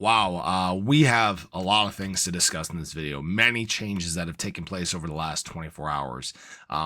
Wow, we have a lot of things to discuss in this video. Many changes that have taken place over the last 24 hours.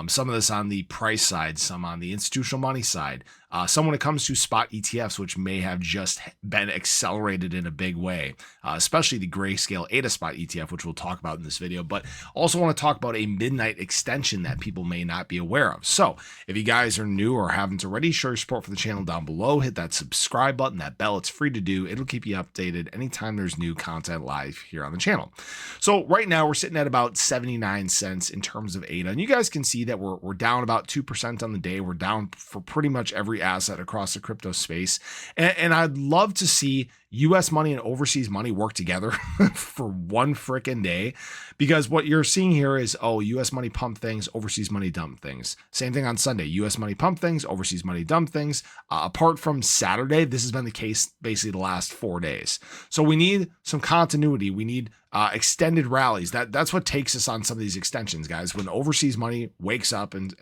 Some of this on the price side, some on the institutional money side. Some when it comes to spot ETFs, which may have just been accelerated in a big way, especially the grayscale ADA spot ETF, which we'll talk about in this video. But also want to talk about a midnight extension that people may not be aware of. So if you guys are new or haven't already, show your support for the channel down below. Hit that subscribe button, that bell. It's free to do. It'll keep you updated anytime there's new content live here on the channel. So right now we're sitting at about 79 cents in terms of ADA, and you guys can see that we're down about 2% on the day. We're down for pretty much every asset across the crypto space, and I'd love to see US money and overseas money work together for one freaking day, because what you're seeing here is, oh, US money pump things, overseas money dump things. Same thing on Sunday, US money pump things, overseas money dump things. Apart from Saturday, this has been the case basically the last 4 days. So we need some continuity. We need extended rallies. That's what takes us on some of these extensions, guys. When overseas money wakes up and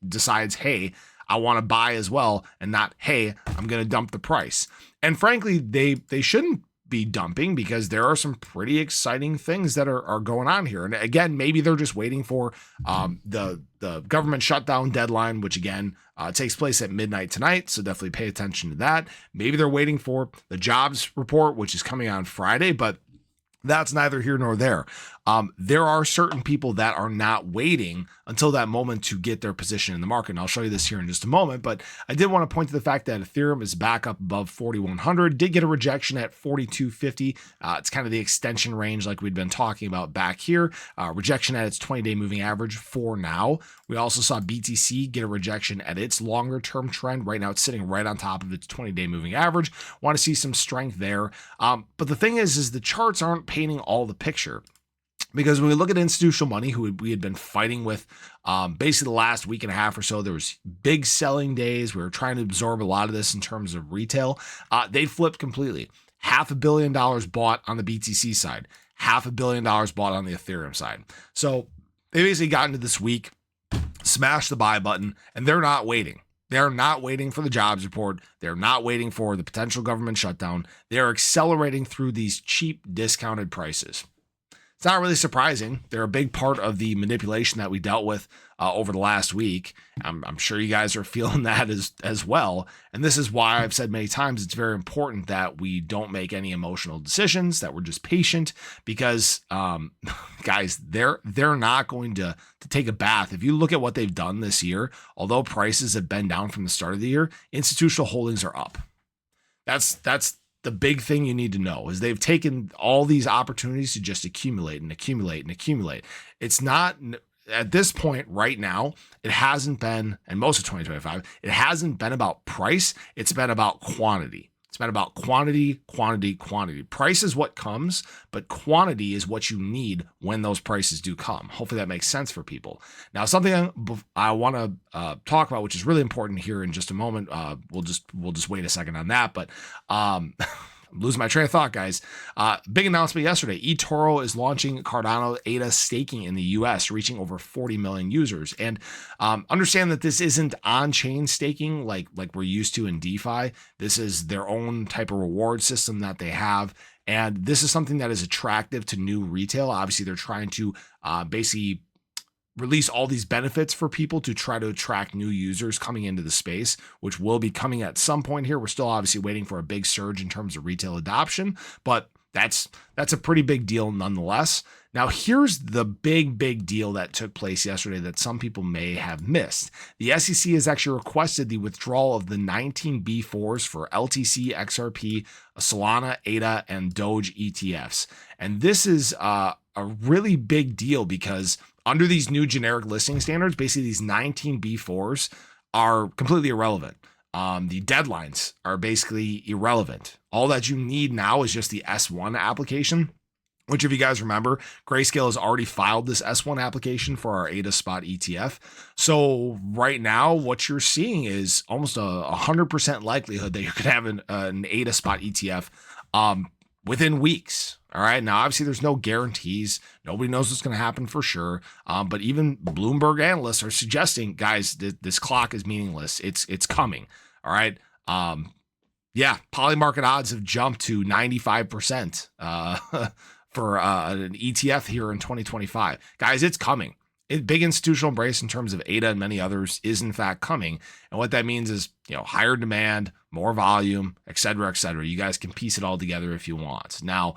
decides, hey, I want to buy as well, and not, hey, I'm going to dump the price. And frankly, they shouldn't be dumping, because there are some pretty exciting things that are going on here. And again, maybe they're just waiting for the government shutdown deadline, which again takes place at midnight tonight. So definitely pay attention to that. Maybe they're waiting for the jobs report, which is coming on Friday, but that's neither here nor there. There are certain people that are not waiting until that moment to get their position in the market. And I'll show you this here in just a moment, but I did want to point to the fact that Ethereum is back up above 4,100, did get a rejection at 4,250. It's kind of the extension range like we'd been talking about back here. Rejection at its 20-day moving average for now. We also saw BTC get a rejection at its longer term trend. Right now it's sitting right on top of its 20-day moving average. Want to see some strength there. But the thing is the charts aren't painting all the picture. Because when we look at institutional money, who we had been fighting with basically the last week and a half or so, there was big selling days. We were trying to absorb a lot of this in terms of retail. They flipped completely. $500 million bought on the BTC side, $500 million bought on the Ethereum side. So they basically got into this week, smashed the buy button, and they're not waiting. They're not waiting for the jobs report. They're not waiting for the potential government shutdown. They're accelerating through these cheap discounted prices. It's not really surprising. They're a big part of the manipulation that we dealt with over the last week. I'm sure you guys are feeling that as well. And this is why I've said many times it's very important that we don't make any emotional decisions, that we're just patient, because guys, they're not going to take a bath. If you look at what they've done this year, although prices have been down from the start of the year, institutional holdings are up. That's the big thing you need to know, is they've taken all these opportunities to just accumulate and accumulate and accumulate. It's not, at this point right now, it hasn't been, and most of 2025, it hasn't been about price. It's been about quantity. It's been about quantity, quantity, quantity. Price is what comes, but quantity is what you need when those prices do come. Hopefully that makes sense for people. Now, something I want to talk about, which is really important here in just a moment. We'll just wait a second on that, but I'm losing my train of thought, guys. Big announcement yesterday. eToro is launching Cardano ADA staking in the US, reaching over 40 million users. And understand that this isn't on-chain staking like we're used to in DeFi. This is their own type of reward system that they have. And this is something that is attractive to new retail. Obviously, they're trying to basically release all these benefits for people to try to attract new users coming into the space, which will be coming at some point here. We're still obviously waiting for a big surge in terms of retail adoption, but that's a pretty big deal nonetheless. Now, here's the big deal that took place yesterday that some people may have missed. The SEC has actually requested the withdrawal of the 19 B4s for LTC, XRP, Solana, ADA, and Doge ETFs. And this is a really big deal, because under these new generic listing standards, basically these 19 B4s are completely irrelevant. The deadlines are basically irrelevant. All that you need now is just the S1 application, which, if you guys remember, Grayscale has already filed this S1 application for our ADA spot ETF. So right now, what you're seeing is almost a 100% likelihood that you could have an ADA spot ETF within weeks. All right. Now, obviously, there's no guarantees. Nobody knows what's going to happen for sure. But even Bloomberg analysts are suggesting, guys, this clock is meaningless. It's coming. All right. Yeah, poly market odds have jumped to 95% for an ETF here in 2025. Guys, it's coming. Big institutional embrace in terms of ADA and many others is in fact coming. And what that means is, higher demand, more volume, et cetera, et cetera. You guys can piece it all together if you want. Now,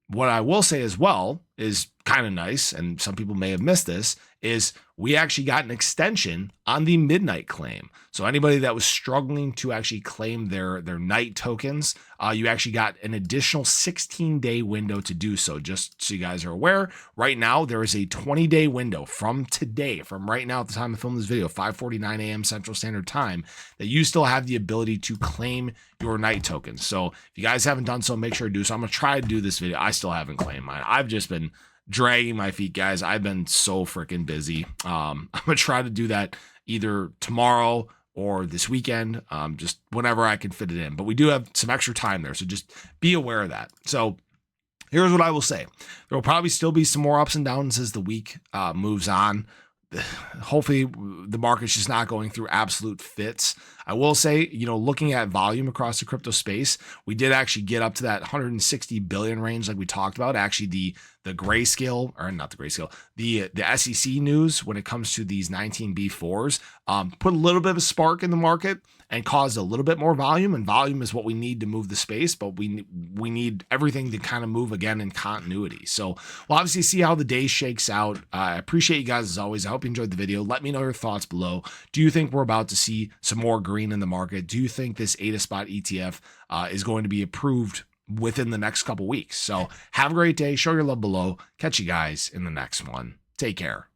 what I will say as well is kind of nice, and some people may have missed this, is we actually got an extension on the midnight claim. So anybody that was struggling to actually claim their night tokens, you actually got an additional 16-day window to do so. Just so you guys are aware, right now there is a 20-day window from today, from right now at the time of filming this video, 5:49 a.m. Central Standard Time, that you still have the ability to claim your night tokens. So if you guys haven't done so, make sure to do so. I'm gonna try to do this video. I still haven't claimed mine. I've just been dragging my feet, guys. I've been so freaking busy. I'm gonna try to do that either tomorrow or this weekend, just whenever I can fit it in. But we do have some extra time there, so just be aware of that. So here's what I will say. There will probably still be some more ups and downs as the week moves on. Hopefully the market's just not going through absolute fits. I will say, looking at volume across the crypto space, we did actually get up to that 160 billion range like we talked about. Actually, the grayscale, or not the grayscale, the SEC news when it comes to these 19B4s put a little bit of a spark in the market and caused a little bit more volume, and volume is what we need to move the space, but we need everything to kind of move again in continuity. So we'll obviously see how the day shakes out. I appreciate you guys as always. I hope you enjoyed the video. Let me know your thoughts below. Do you think we're about to see some more green in the market? Do you think this ADA spot ETF is going to be approved within the next couple weeks? So have a great day. Show your love below. Catch you guys in the next one. Take care.